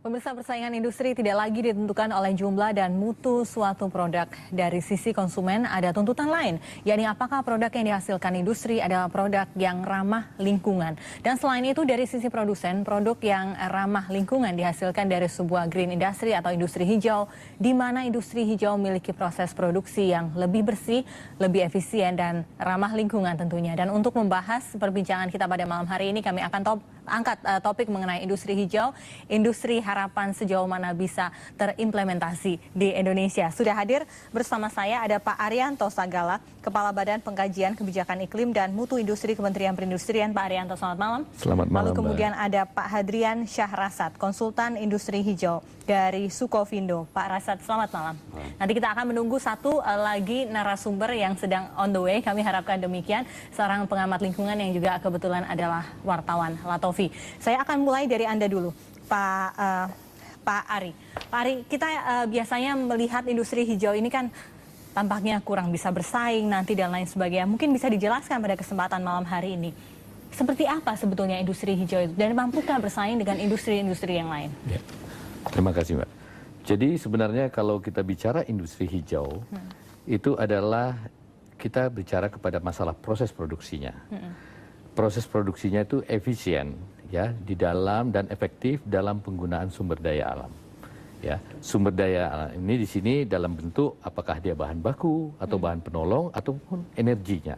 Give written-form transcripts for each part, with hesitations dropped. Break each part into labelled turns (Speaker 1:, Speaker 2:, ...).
Speaker 1: Pemirsa, persaingan industri tidak lagi ditentukan oleh jumlah dan mutu suatu produk. Dari sisi konsumen ada tuntutan lain, yakni apakah produk yang dihasilkan industri adalah produk yang ramah lingkungan. Dan selain itu dari sisi produsen, produk yang ramah lingkungan dihasilkan dari sebuah green industry atau industri hijau, di mana industri hijau memiliki proses produksi yang lebih bersih, lebih efisien dan ramah lingkungan tentunya. Dan untuk membahas perbincangan kita pada malam hari ini, kami akan angkat topik mengenai industri hijau, industri harapan sejauh mana bisa terimplementasi di Indonesia. Sudah hadir bersama saya ada Pak Arianto Sagala, Kepala Badan Pengkajian Kebijakan Iklim dan Mutu Industri Kementerian Perindustrian. Pak Arianto, selamat malam.
Speaker 2: Selamat malam.
Speaker 1: Lalu kemudian ada Pak Hadrian Syahrasad, Konsultan Industri Hijau dari Sukovindo. Pak Rasad, selamat malam. Nanti kita akan menunggu satu lagi narasumber yang sedang on the way. Kami harapkan demikian. Seorang pengamat lingkungan yang juga kebetulan adalah wartawan, Latofi. Saya akan mulai dari Anda dulu, Pak Ari. Pak Ari, kita biasanya melihat industri hijau ini kan tampaknya kurang bisa bersaing nanti dan lain sebagainya. Mungkin bisa dijelaskan pada kesempatan malam hari ini. Seperti apa sebetulnya industri hijau itu dan mampukah bersaing dengan industri-industri yang lain?
Speaker 2: Ya. Terima kasih, Mbak. Jadi sebenarnya kalau kita bicara industri hijau, itu adalah kita bicara kepada masalah proses produksinya. Proses produksinya itu efisien, ya, di dalam dan efektif dalam penggunaan sumber daya alam. Ya, sumber daya alam ini di sini dalam bentuk apakah dia bahan baku atau bahan penolong ataupun energinya.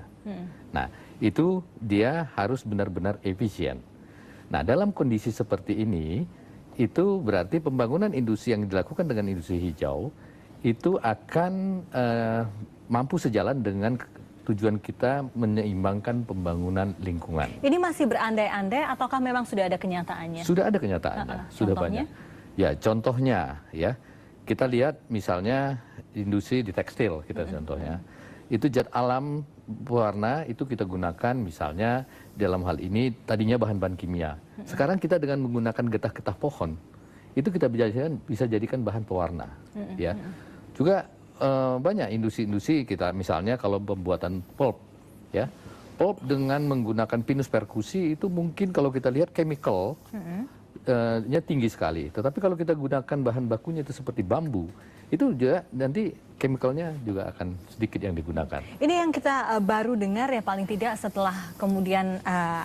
Speaker 2: Nah, itu dia harus benar-benar efisien. Nah, dalam kondisi seperti ini, itu berarti pembangunan industri yang dilakukan dengan industri hijau itu akan mampu sejalan dengan tujuan kita menyeimbangkan pembangunan lingkungan. Ini
Speaker 1: masih berandai-andai ataukah memang sudah ada kenyataannya?
Speaker 2: Sudah ada kenyataannya, sudah banyak. Ya, contohnya ya, kita lihat misalnya industri di tekstil kita contohnya. Itu zat alam pewarna itu kita gunakan misalnya dalam hal ini tadinya bahan-bahan kimia. Sekarang kita dengan menggunakan getah-getah pohon, itu kita bisa jadikan bahan pewarna. Ya, juga banyak industri-industri kita misalnya kalau pembuatan pulp, ya, pulp dengan menggunakan pinus perkusi itu mungkin kalau kita lihat chemical-nya tinggi sekali. Tetapi kalau kita gunakan bahan bakunya itu seperti bambu, itu juga nanti chemical-nya juga akan sedikit yang digunakan.
Speaker 1: Ini yang kita baru dengar ya paling tidak setelah kemudian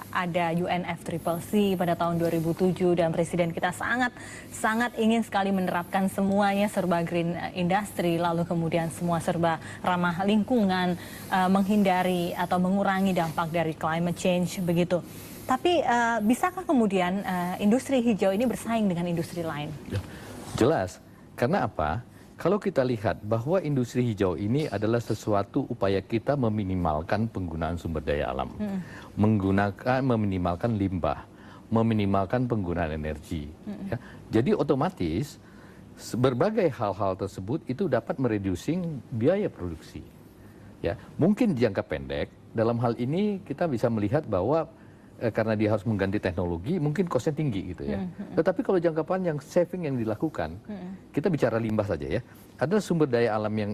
Speaker 1: ada UNFCCC pada tahun 2007 dan Presiden kita sangat ingin sekali menerapkan semuanya serba green industry, lalu kemudian semua serba ramah lingkungan, menghindari atau mengurangi dampak dari climate change begitu. Tapi bisakah kemudian industri hijau ini bersaing dengan industri lain?
Speaker 2: Jelas, karena apa? Kalau kita lihat bahwa industri hijau ini adalah sesuatu upaya kita meminimalkan penggunaan sumber daya alam, meminimalkan limbah, meminimalkan penggunaan energi. Ya. Jadi otomatis berbagai hal-hal tersebut itu dapat mereducing biaya produksi. Ya, mungkin di jangka pendek dalam hal ini kita bisa melihat bahwa karena dia harus mengganti teknologi, mungkin cost-nya tinggi gitu ya. Tetapi kalau jangka panjang saving yang dilakukan, kita bicara limbah saja ya, ada sumber daya alam yang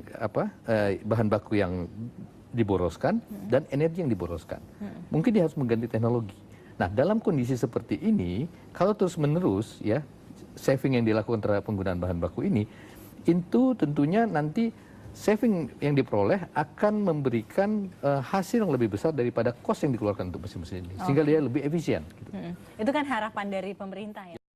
Speaker 2: bahan baku yang diboroskan dan energi yang diboroskan. Mungkin dia harus mengganti teknologi. Nah, dalam kondisi seperti ini, kalau terus-menerus ya saving yang dilakukan terhadap penggunaan bahan baku ini, itu tentunya nanti saving yang diperoleh akan memberikan hasil yang lebih besar daripada cost yang dikeluarkan untuk mesin-mesin ini. Sehingga dia lebih efisien. Gitu.
Speaker 1: Itu kan harapan dari pemerintah ya?